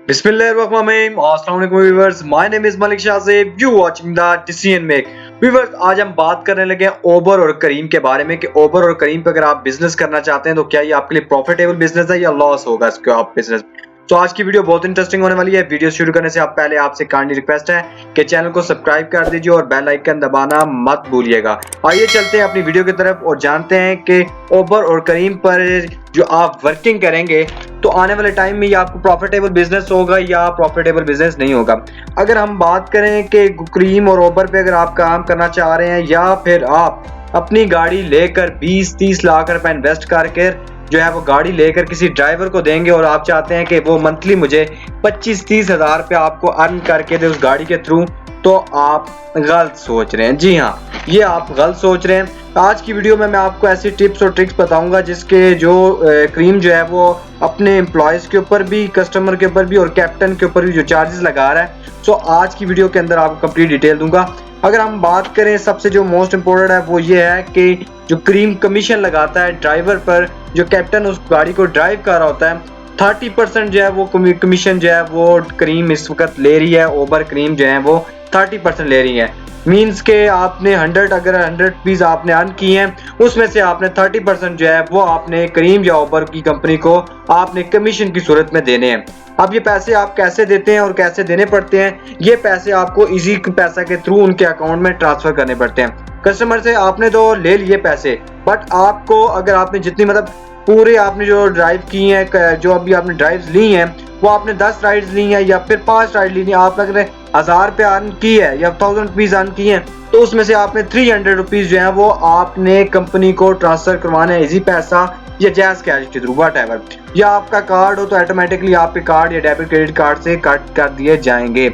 बिस्मिल्लाहिर्रहमानिर्रहीम। अस्सलाम वालेकुम viewers, my name is Malik Shahzeb, you watching the decision make. Viewers, आज हम बात करने लगे हैं ओबर और करीम के बारे में कि ओबर और करीम पे अगर आप बिजनेस करना चाहते हैं तो क्या ये आपके लिए प्रॉफिटेबल बिजनेस है या लॉस होगा इसके आप बिजनेस। तो आज की वीडियो बहुत इंटरेस्टिंग होने वाली है। वीडियो शुरू करने से आप पहले आपसे काइंडली रिक्वेस्ट है कि चैनल को सब्सक्राइब कर दीजिए और बेल आइकन दबाना मत भूलिएगा। आइए चलते हैं अपनी वीडियो की तरफ और जानते हैं कि ओबर और करीम पर जो आप वर्किंग करेंगे तो आने वाले टाइम में ये आपको प्रॉफिटेबल बिजनेस होगा या प्रॉफिटेबल बिजनेस नहीं होगा। अगर हम बात करें कि करीम और ओबर पे अगर आप काम करना चाह रहे हैं या फिर आप अपनी गाड़ी लेकर 20-30 लाख रुपए इन्वेस्ट करके जो है वो गाड़ी लेकर किसी ड्राइवर को देंगे और आप चाहते हैं कि वो मंथली मुझे 25-30 हजार रुपये आपको अर्न करके दे उस गाड़ी के थ्रू, तो आप गलत सोच रहे हैं। जी हाँ, ये आप गलत सोच रहे हैं। आज की वीडियो में मैं आपको ऐसी टिप्स और ट्रिक्स बताऊंगा जिसके जो करीम जो है वो अपने एम्प्लॉयज के ऊपर भी, कस्टमर के ऊपर भी और कैप्टन के ऊपर भी जो चार्जेस लगा रहा है। सो आज की वीडियो के अंदर आपको कंप्लीट डिटेल दूंगा। अगर हम बात करें सबसे जो मोस्ट इम्पोर्टेंट है वो ये है कि जो करीम कमीशन लगाता है ड्राइवर पर, जो कैप्टन उस गाड़ी को ड्राइव कर रहा होता है, 30% जो है वो कमीशन जो है वो करीम इस वक्त ले रही है। ओबर करीम जो है वो 30% ले रही है। मीन्स के आपने 100 अगर 100 रुपीज आपने अर्न की हैं उसमें से आपने 30% जो है वो आपने करीम या ओबर की कंपनी को आपने कमीशन की सूरत में देने हैं। अब ये पैसे आप कैसे देते हैं और कैसे देने पड़ते हैं, ये पैसे आपको इजी पैसा के थ्रू उनके अकाउंट में ट्रांसफर करने पड़ते हैं। कस्टमर से आपने तो ले लिए पैसे, बट आपको अगर आपने जितनी मतलब पूरे आपने जो ड्राइव की हैं, जो अभी आपने ड्राइव्स ली हैं वो आपने 10 राइड्स ली हैं या फिर 5 राइड ली हैं, आपने अगर 1000 रुपये अर्न की है या 1000 रुपीज अर्न की हैं तो उसमें से आपने 300 रुपीज जो है वो आपने कंपनी को ट्रांसफर करवाना है, इजी पैसा या जैज कैश के थ्रू वट एवर। या आपका कार्ड हो तो ऑटोमेटिकली आपके कार्ड या डेबिट क्रेडिट कार्ड से कट कर दिए जाएंगे।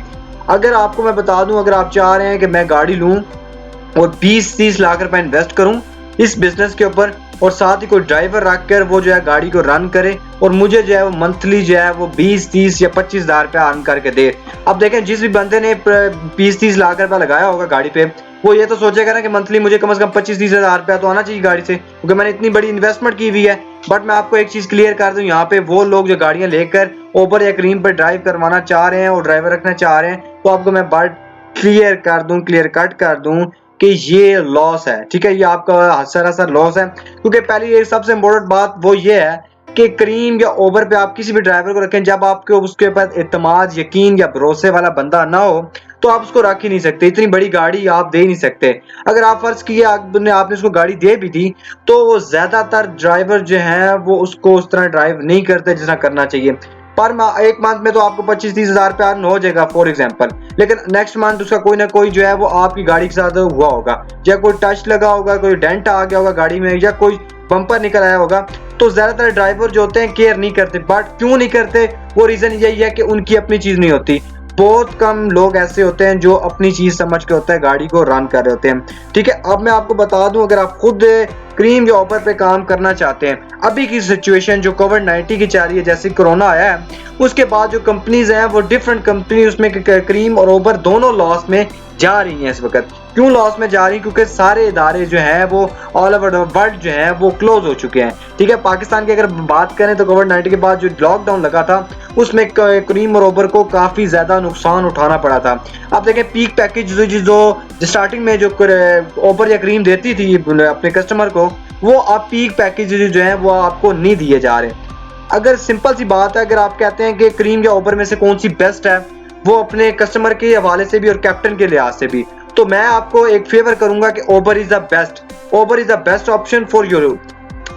अगर आपको मैं बता दूं, अगर आप चाह रहे हैं कि मैं गाड़ी लूं और 20-30 लाख रुपए इन्वेस्ट करूं इस बिजनेस के ऊपर और साथ ही कोई ड्राइवर रख कर वो जो है गाड़ी को रन करे और मुझे जो है वो मंथली जो है वो 20-30 या 25 हजार रुपया अर्न करके दे। अब देखें, जिस भी बंदे ने 20-30 लाख रुपया लगाया होगा गाड़ी पे वो ये तो सोचेगा ना कि मंथली मुझे कम से कम 25-30 हजार रुपया तो आना चाहिए गाड़ी से, क्योंकि मैंने इतनी बड़ी इन्वेस्टमेंट की हुई है। बट मैं आपको एक चीज क्लियर कर दूं, यहाँ पे वो लोग जो गाड़ियां लेकर ओबर या करीम पर ड्राइव करवाना चाह रहे हैं और ड्राइवर रखना चाह रहे हैं, तो आपको मैं बात क्लियर कट कर दूं कि ये लॉस है। ठीक है, ये आपका सरासर लॉस है, क्योंकि पहली एक सबसे इम्पोर्टेंट बात वो ये है कि करीम या ओबर पे आप किसी भी ड्राइवर को रखें जब आपके उसके ऊपर इत्मीनान, यकीन या भरोसे वाला बंदा ना हो तो आप उसको रख ही नहीं सकते। इतनी बड़ी गाड़ी आप दे ही नहीं सकते। अगर आप फर्ज किए आपने उसको गाड़ी दे भी दी तो वो ज्यादातर ड्राइवर जो है वो उसको उस तरह ड्राइव नहीं करते जितना करना चाहिए। पर एक मंथ में तो आपको 25-30 हजार रुपया अर्न हो जाएगा फॉर एग्जाम्पल, लेकिन नेक्स्ट मंथ उसका कोई ना कोई जो है वो आपकी गाड़ी के साथ हुआ होगा, या कोई टच लगा होगा, कोई डेंट आ गया होगा गाड़ी में, या कोई बम्पर निकल आया होगा। तो ज्यादातर ड्राइवर जो होते हैं केयर नहीं करते। बट क्यों नहीं करते, वो रीजन यही है कि उनकी अपनी चीज नहीं होती। बहुत कम लोग ऐसे होते हैं जो अपनी चीज समझ के होता है गाड़ी को रन कर रहे होते हैं। ठीक है, अब मैं आपको बता दूं, अगर आप खुद करीम या ओबर पे काम करना चाहते हैं, अभी की सिचुएशन जो कोविड-19 की चल रही है, जैसे कोरोना आया है उसके बाद जो कंपनीज हैं वो डिफरेंट कंपनी, उसमें करीम और ओबर दोनों लॉस में जा रही हैं इस वक्त। क्यों लॉस में जा रही है? क्योंकि सारे इदारे जो हैं वो ऑल ओवर द वर्ल्ड जो है वो क्लोज हो चुके हैं। ठीक है, पाकिस्तान की अगर बात करें तो कोविड-19 के बाद जो लॉकडाउन लगा था उसमें करीम और ओबर को काफी ज्यादा नुकसान उठाना पड़ा था। आप देखें, पीक पैकेज जो स्टार्टिंग में जो ओबर या करीम देती थी अपने कस्टमर को, वो अब पीक पैकेज जो है वो आपको नहीं दिए जा रहे। अगर सिंपल सी बात है, अगर आप कहते हैं कि करीम या ओबर में से कौन सी बेस्ट है, वो अपने कस्टमर के हवाले से भी और कैप्टन के लिहाज से भी, तो मैं आपको एक फेवर करूंगा कि Uber is the best option for your.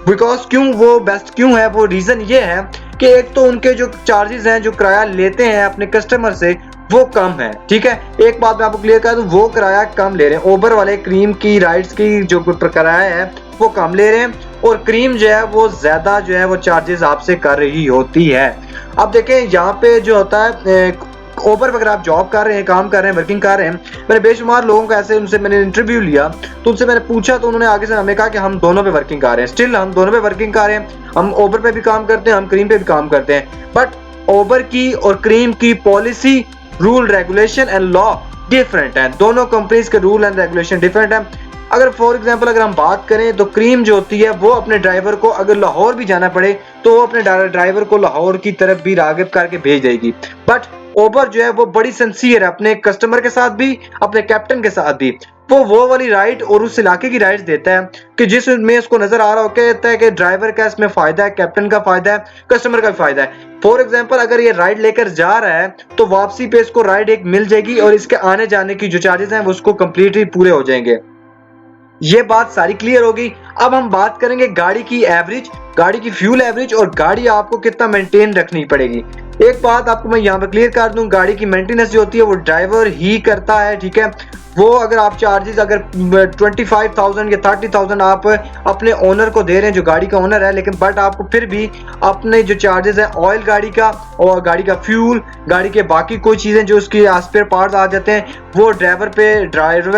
Because क्यों वो बेस्ट क्यों है, वो रीजन ये है कि एक तो उनके जो चार्जेस हैं, जो किराया लेते हैं अपने कस्टमर से, वो कम है। ठीक है, एक बात मैं आपको क्लियर कर दूं, वो किराया कम ले रहे हैं। ओबर वाले करीम की राइड्स की जो किराया है वो कम ले रहे हैं और करीम जो है वो ज्यादा जो है वो चार्जेस आपसे कर रही होती है। अब देखें, यहाँ पे जो होता है ओबर पर अगर आप जॉब कर रहे हैं, काम कर रहे हैं, वर्किंग कर रहे हैं, मैंने बेशुमार लोगों को ऐसे उनसे मैंने इंटरव्यू लिया तो उनसे मैंने पूछा तो उन्होंने आगे से हमें कहा कि हम दोनों पे वर्किंग कर रहे हैं। स्टिल हम दोनों पे वर्किंग कर रहे हैं, हम ओबर पे भी काम करते हैं, हम करीम पे भी काम करते हैं। बट ओबर की और करीम की policy, rule, regulation and law different है। दोनों कंपनीज के रूल एंड रेगुलेशन डिफरेंट है। अगर फॉर एग्जांपल अगर हम बात करें तो क्रीम जो होती है वो अपने ड्राइवर को अगर लाहौर भी जाना पड़े तो वो अपने ड्राइवर को लाहौर की तरफ भी रागिब करके भेज देगी। बट उबर जो है वो बड़ी सिंसियर है अपने कस्टमर के साथ भी, अपने कैप्टन के साथ भी। वो वाली राइड और उस इलाके की राइड्स देता है कि जिसमें उसको नजर आ रहा हो, कहता है कि ड्राइवर का इसमें फायदा है, कैप्टन का फायदा है, कस्टमर का फायदा है। फॉर एग्जांपल अगर ये राइड लेकर जा रहा है तो वापसी पे इसको राइड एक मिल जाएगी और इसके आने जाने की जो चार्जेस हैं वो उसको कंप्लीटली पूरे हो जाएंगे। ये बात सारी क्लियर होगी। अब हम बात करेंगे गाड़ी की एवरेज, गाड़ी की फ्यूल एवरेज और गाड़ी आपको कितना मेंटेन रखनी पड़ेगी। एक बात आपको मैं यहाँ पे क्लियर कर दूं, गाड़ी की मेंटेनेंस जो होती है वो ड्राइवर ही करता है, ठीक है। वो अगर आप चार्जेस अगर 25,000 या 30,000 आप अपने ओनर को दे रहे हैं जो गाड़ी का ओनर है, लेकिन बट आपको फिर भी अपने जो चार्जेस है ऑयल गाड़ी का और गाड़ी का फ्यूल, गाड़ी के बाकी कोई चीजें जो उसकी स्पेयर पार्ट्स आ जाते हैं वो ड्राइवर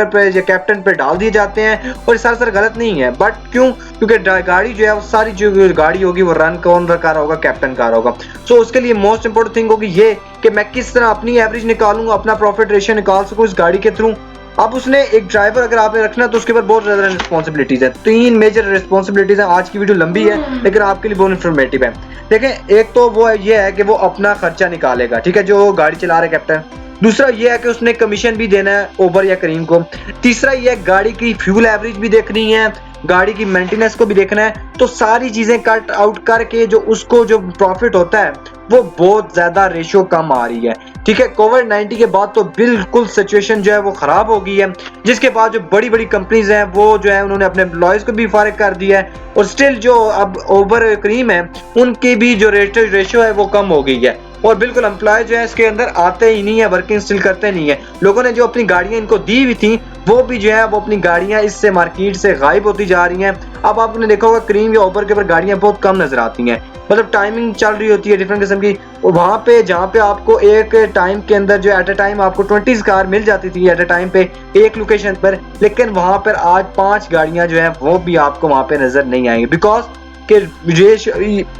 पे या कैप्टन पे डाल दिए जाते हैं। और सर गलत नहीं है, बट क्यों? क्योंकि गाड़ी जो है वो सारी जो गाड़ी होगी वो रन कौन कर रहा होगा? कैप्टन कर रहा होगा। सो उसके लिए मोस्ट इंपोर्टेंट थिंग होगी ये कि मैं किस तरह अपनी एवरेज निकालूंगा, अपना प्रॉफिट रेशियो निकाल सकूं इस गाड़ी के थ्रू। अब उसने एक ड्राइवर अगर आपने रखना तो उसके ऊपर बहुत ज्यादा रिस्पॉन्सिबिलिटीज है, 3 मेजर रिस्पॉन्सिबिलिटीज है। आज की वीडियो लंबी है लेकिन आपके लिए बहुत इंफॉर्मेटिव है। देखें, एक तो वो ये है कि वो अपना खर्चा निकालेगा, ठीक है, जो गाड़ी चला रहा है कैप्टन। दूसरा ये है कि उसने कमीशन भी देना है उबर या करीम को। तीसरा ये है गाड़ी की फ्यूल एवरेज भी देखनी है, गाड़ी की मेंटेनेंस को भी देखना है। तो सारी चीजें कट आउट करके जो उसको जो प्रॉफिट होता है वो बहुत ज्यादा रेशियो कम आ रही है, ठीक है। कोविड-19 के बाद तो बिल्कुल सिचुएशन जो है वो खराब हो गई है, जिसके बाद जो बड़ी बड़ी कंपनीज हैं वो जो है उन्होंने अपने एम्प्लॉयज को भी फारिग कर दिया है और स्टिल जो अब उबर करीम है उनकी भी जो रेशियो है वो कम हो गई है। और बिल्कुल एम्प्लॉय जो है इसके अंदर आते ही नहीं है, वर्किंग स्टिल करते नहीं है। लोगों ने जो अपनी गाड़ियां इनको दी हुई थी वो भी जो है वो अपनी गाड़ियां इससे मार्केट से गायब होती जा रही हैं। अब आपने देखा होगा करीम या उबर के ऊपर गाड़ियां बहुत कम नजर आती हैं, मतलब टाइमिंग चल रही होती है डिफरेंट किस्म की। वहां पे जहाँ पे आपको एक टाइम के अंदर जो एट अ टाइम आपको 20 कार मिल जाती थी एट अ टाइम पे एक लोकेशन पर, लेकिन वहां पर आज 5 गाड़ियां जो है वो भी आपको वहां पे नजर नहीं आएंगी। बिकॉज के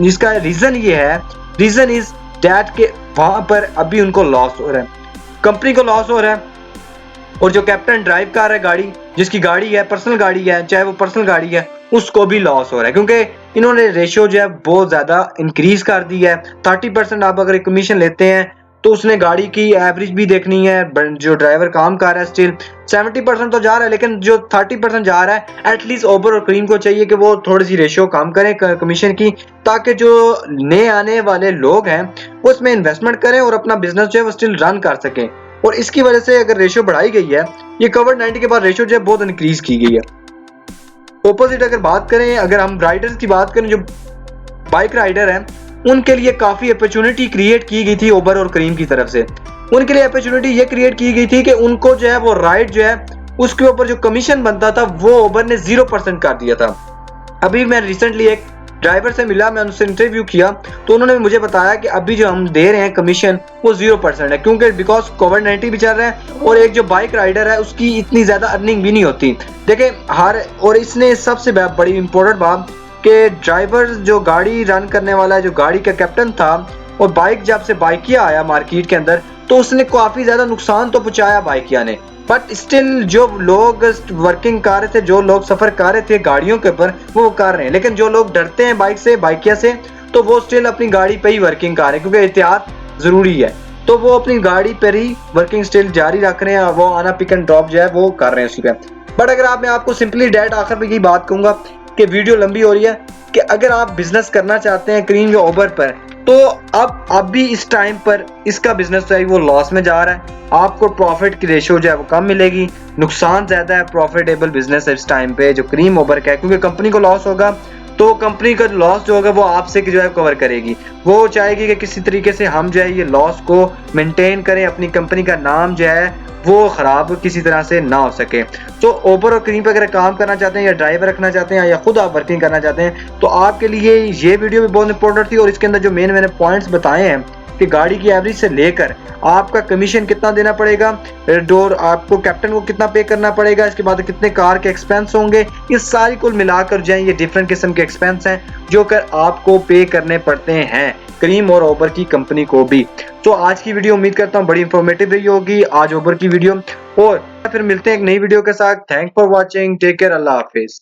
जिसका रीजन ये है, रीजन इज डैट के वहां पर अभी उनको लॉस हो रहा है, कंपनी को लॉस हो रहा है। और जो कैप्टन ड्राइव कर रहा है गाड़ी, जिसकी गाड़ी है पर्सनल गाड़ी है, चाहे वो पर्सनल गाड़ी है, उसको भी लॉस हो रहा है क्योंकि इन्होंने रेशियो जो है बहुत ज्यादा इंक्रीज कर दी है। 30% आप अगर कमीशन लेते हैं तो उसने गाड़ी की एवरेज भी देखनी है, जो ड्राइवर काम कर रहा है स्टिल 70% तो जा रहा है, लेकिन जो 30% जा रहा है एटलीस्ट उबर और करीम को चाहिए कि वो थोड़ी सी रेशियो कम करें कमीशन की, ताकि जो नए आने वाले लोग हैं वो इसमें इन्वेस्टमेंट करें और अपना बिजनेस जो है वो स्टिल रन कर सकें। और इसकी वजह से अगर रेशियो बढ़ाई गई है, ये कोविड-19 के बाद रेशियो जो है बहुत इंक्रीज की गई है। ऑपोजिट अगर बात करें, अगर हम राइडर्स की बात करें, जो बाइक राइडर हैं उनके लिए काफी अपॉर्चुनिटी क्रिएट की गई थी उबर और करीम की तरफ से। उनके लिए अपॉर्चुनिटी ये क्रिएट की गई थी कि उनको जो है वो राइड जो है उसके ऊपर जो कमीशन बनता था वो उबर ने 0% कर दिया था। अभी मैं रिसेंटली एक ड्राइवर से मिला, मैं उनसे इंटरव्यू किया तो उन्होंने मुझे बताया कि अभी जो हम दे रहे हैं कमीशन वो 0% है, क्योंकि बिकॉज कोविड-19 भी चल रहा है और एक जो बाइक राइडर है उसकी इतनी ज्यादा अर्निंग भी नहीं होती। देखें और इसने सबसे बड़ी इंपॉर्टेंट बात कि ड्राइवर जो गाड़ी रन करने वाला है, जो गाड़ी का कैप्टन था, और बाइक जब से बाइकिया आया मार्केट के अंदर तो उसने काफी ज्यादा नुकसान तो पहुंचाया बाइकिया ने, बट स्टिल जो लोग वर्किंग कर रहे थे, जो लोग सफर कर रहे थे गाड़ियों के ऊपर वो कर रहे हैं। लेकिन जो लोग डरते हैं बाइक से, बाइकिया से, तो वो स्टिल अपनी गाड़ी पे ही वर्किंग कर रहे हैं क्योंकि एहतियात जरूरी है। तो वो अपनी गाड़ी पर ही वर्किंग स्टिल जारी रख रहे हैं और वो आना पिक एंड ड्रॉप जो है वो कर रहे हैं उसी पे। बट अगर मैं आपको सिंपली डैट आखिर में यही बात कहूंगा कि वीडियो लंबी हो रही है कि अगर आप बिजनेस करना चाहते हैं करीम या उबर पर, तो अब भी इस टाइम पर इसका बिजनेस जो है वो लॉस में जा रहा है। आपको प्रॉफिट की रेशियो जो है वो कम मिलेगी, नुकसान ज्यादा है। प्रॉफिटेबल बिजनेस है इस टाइम पे जो करीम उबर का है, क्योंकि कंपनी को लॉस होगा तो कंपनी का लॉस जो होगा वो आपसे जो है कवर करेगी। वो चाहेगी कि किसी तरीके से हम जो है ये लॉस को मेंटेन करें, अपनी कंपनी का नाम जो है वो खराब किसी तरह से ना हो सके। तो उबर और करीम पे अगर काम करना चाहते हैं या ड्राइवर रखना चाहते हैं या खुद आप वर्किंग करना चाहते हैं तो आपके लिए ये वीडियो भी बहुत इंपॉर्टेंट थी। और इसके अंदर जो मैंने पॉइंट्स बताए हैं कि गाड़ी की एवरेज से लेकर आपका कमीशन कितना देना पड़ेगा, डोर आपको कैप्टन को कितना पे करना पड़ेगा, इसके बाद कितने कार के एक्सपेंस होंगे, ये सारी कुल मिलाकर जो है ये डिफरेंट किस्म के एक्सपेंस हैं जो कर आपको पे करने पड़ते हैं करीम और उबर की कंपनी को भी। तो आज की वीडियो उम्मीद करता हूँ बड़ी इंफॉर्मेटिव रही होगी आज उबर की वीडियो। और फिर मिलते हैं एक नई वीडियो के साथ। Thank for watching, take care, अल्लाह हाफिज।